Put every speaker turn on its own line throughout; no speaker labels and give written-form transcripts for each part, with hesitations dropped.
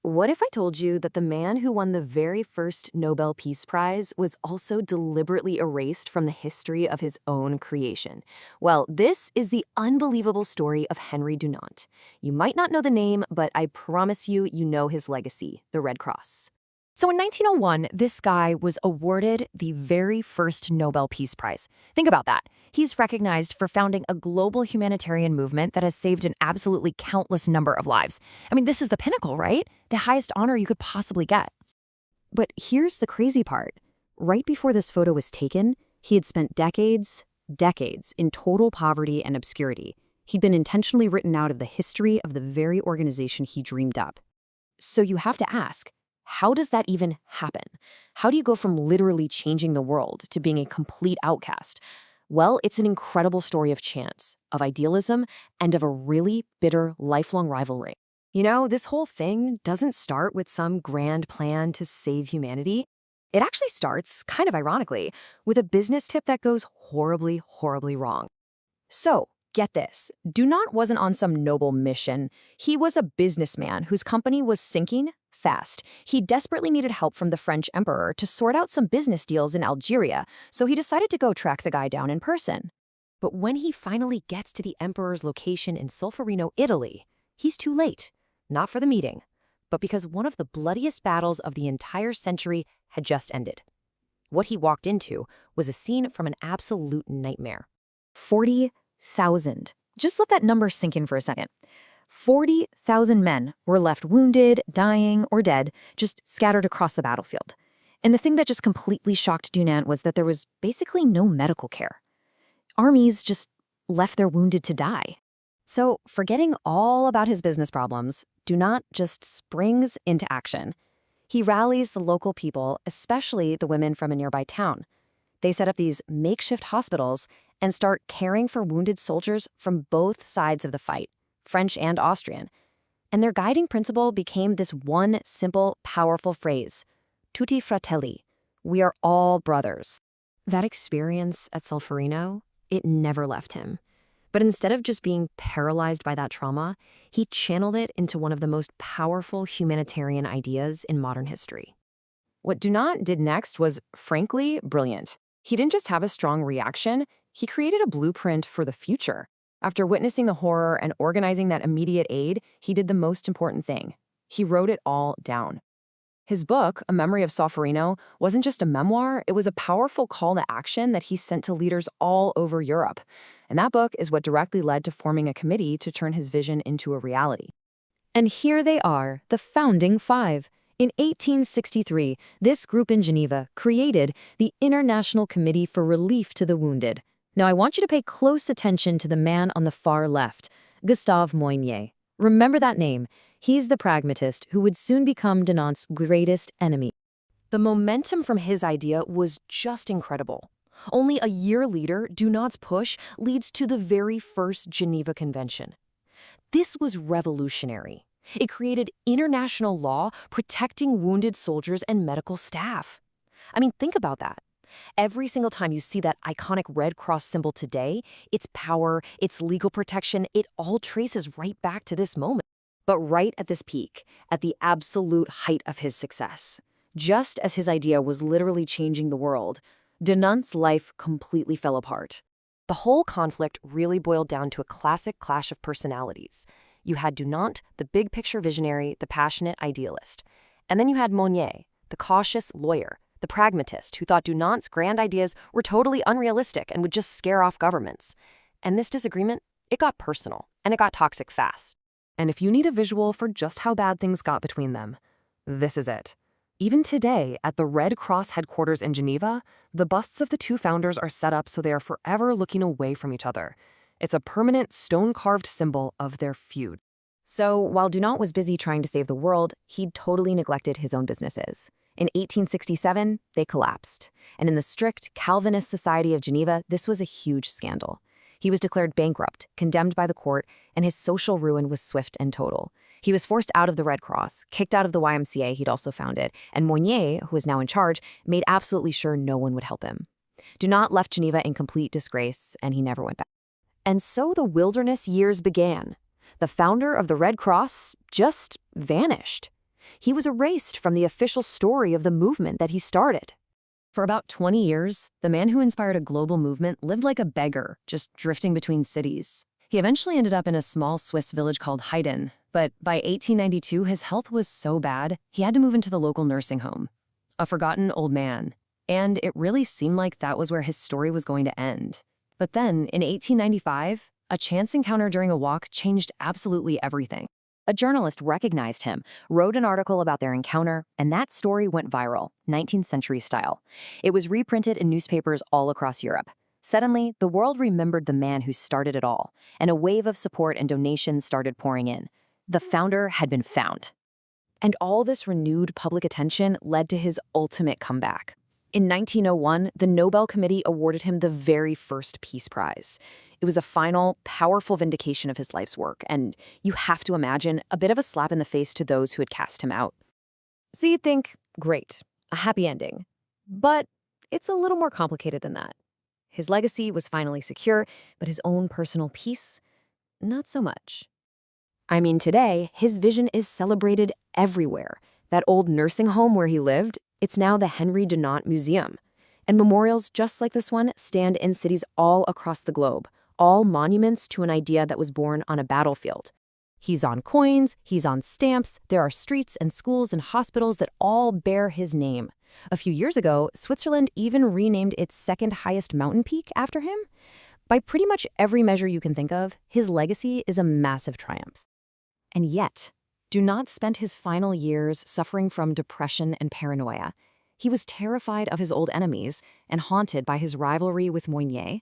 What if I told you that the man who won the very first Nobel Peace Prize was also deliberately erased from the history of his own creation? Well, this is the unbelievable story of Henry Dunant. You might not know the name, but I promise you, you know his legacy, the Red Cross. So in 1901, this guy was awarded the very first Nobel Peace Prize. Think about that. He's recognized for founding a global humanitarian movement that has saved an absolutely countless number of lives. I mean, this is the pinnacle, right? The highest honor you could possibly get. But here's the crazy part. Right before this photo was taken, he had spent decades in total poverty and obscurity. He'd been intentionally written out of the history of the very organization he dreamed up. So you have to ask, how does that even happen? How do you go from literally changing the world to being a complete outcast? Well, it's an incredible story of chance, of idealism, and of a really bitter, lifelong rivalry. You know, this whole thing doesn't start with some grand plan to save humanity. It actually starts, kind of ironically, with a business tip that goes horribly, horribly wrong. So, get this, Dunant wasn't on some noble mission. He was a businessman whose company was sinking fast. He desperately needed help from the French emperor to sort out some business deals in Algeria, so he decided to go track the guy down in person. But when he finally gets to the emperor's location in Solferino, Italy, he's too late. Not for the meeting, but because one of the bloodiest battles of the entire century had just ended. What he walked into was a scene from an absolute nightmare. 40,000. Just let that number sink in for a second. 40,000 men were left wounded, dying, or dead, just scattered across the battlefield. And the thing that just completely shocked Dunant was that there was basically no medical care. Armies just left their wounded to die. So, forgetting all about his business problems, Dunant just springs into action. He rallies the local people, especially the women from a nearby town. They set up these makeshift hospitals and start caring for wounded soldiers from both sides of the fight, French and Austrian. And their guiding principle became this one simple, powerful phrase, tutti fratelli, we are all brothers. That experience at Solferino, it never left him. But instead of just being paralyzed by that trauma, he channeled it into one of the most powerful humanitarian ideas in modern history. What Dunant did next was, frankly, brilliant. He didn't just have a strong reaction, he created a blueprint for the future. After witnessing the horror and organizing that immediate aid, he did the most important thing. He wrote it all down. His book, A Memory of Solferino, wasn't just a memoir, it was a powerful call to action that he sent to leaders all over Europe. And that book is what directly led to forming a committee to turn his vision into a reality. And here they are, the Founding Five. In 1863, this group in Geneva created the International Committee for Relief to the Wounded. Now, I want you to pay close attention to the man on the far left, Gustave Moynier. Remember that name. He's the pragmatist who would soon become Dunant's greatest enemy. The momentum from his idea was just incredible. Only a year later, Dunant's push leads to the very first Geneva Convention. This was revolutionary. It created international law protecting wounded soldiers and medical staff. I mean, think about that. Every single time you see that iconic Red Cross symbol today, its power, its legal protection, it all traces right back to this moment. But right at this peak, at the absolute height of his success, just as his idea was literally changing the world, Dunant's life completely fell apart. The whole conflict really boiled down to a classic clash of personalities. You had Dunant, the big-picture visionary, the passionate idealist. And then you had Moynier, the cautious lawyer, the pragmatist who thought Dunant's grand ideas were totally unrealistic and would just scare off governments. And this disagreement, it got personal, and it got toxic fast. And if you need a visual for just how bad things got between them, this is it. Even today, at the Red Cross headquarters in Geneva, the busts of the two founders are set up so they are forever looking away from each other. It's a permanent stone-carved symbol of their feud. So, while Dunant was busy trying to save the world, he'd totally neglected his own businesses. In 1867, they collapsed. And in the strict Calvinist Society of Geneva, this was a huge scandal. He was declared bankrupt, condemned by the court, and his social ruin was swift and total. He was forced out of the Red Cross, kicked out of the YMCA he'd also founded, and Moynier, who was now in charge, made absolutely sure no one would help him. Dunant left Geneva in complete disgrace, and he never went back. And so the wilderness years began. The founder of the Red Cross just vanished. He was erased from the official story of the movement that he started. For about 20 years, the man who inspired a global movement lived like a beggar, just drifting between cities. He eventually ended up in a small Swiss village called Haydn, but by 1892 his health was so bad, he had to move into the local nursing home. A forgotten old man. And it really seemed like that was where his story was going to end. But then, in 1895, a chance encounter during a walk changed absolutely everything. A journalist recognized him, wrote an article about their encounter, and that story went viral, 19th century style. It was reprinted in newspapers all across Europe. Suddenly, the world remembered the man who started it all, and a wave of support and donations started pouring in. The founder had been found. And all this renewed public attention led to his ultimate comeback. In 1901, the Nobel Committee awarded him the very first Peace Prize. It was a final, powerful vindication of his life's work, and you have to imagine a bit of a slap in the face to those who had cast him out. So you'd think, great, a happy ending. But it's a little more complicated than that. His legacy was finally secure, but his own personal peace, not so much. I mean, today, his vision is celebrated everywhere. That old nursing home where he lived, it's now the Henry Dunant Museum. And memorials just like this one stand in cities all across the globe, all monuments to an idea that was born on a battlefield. He's on coins, he's on stamps, there are streets and schools and hospitals that all bear his name. A few years ago, Switzerland even renamed its second highest mountain peak after him. By pretty much every measure you can think of, his legacy is a massive triumph. And yet, Dunant spent his final years suffering from depression and paranoia. He was terrified of his old enemies and haunted by his rivalry with Moynier.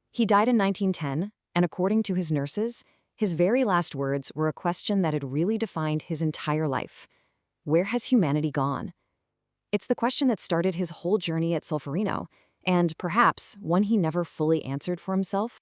He died in 1910, and according to his nurses, his very last words were a question that had really defined his entire life. Where has humanity gone? It's the question that started his whole journey at Solferino, and perhaps one he never fully answered for himself.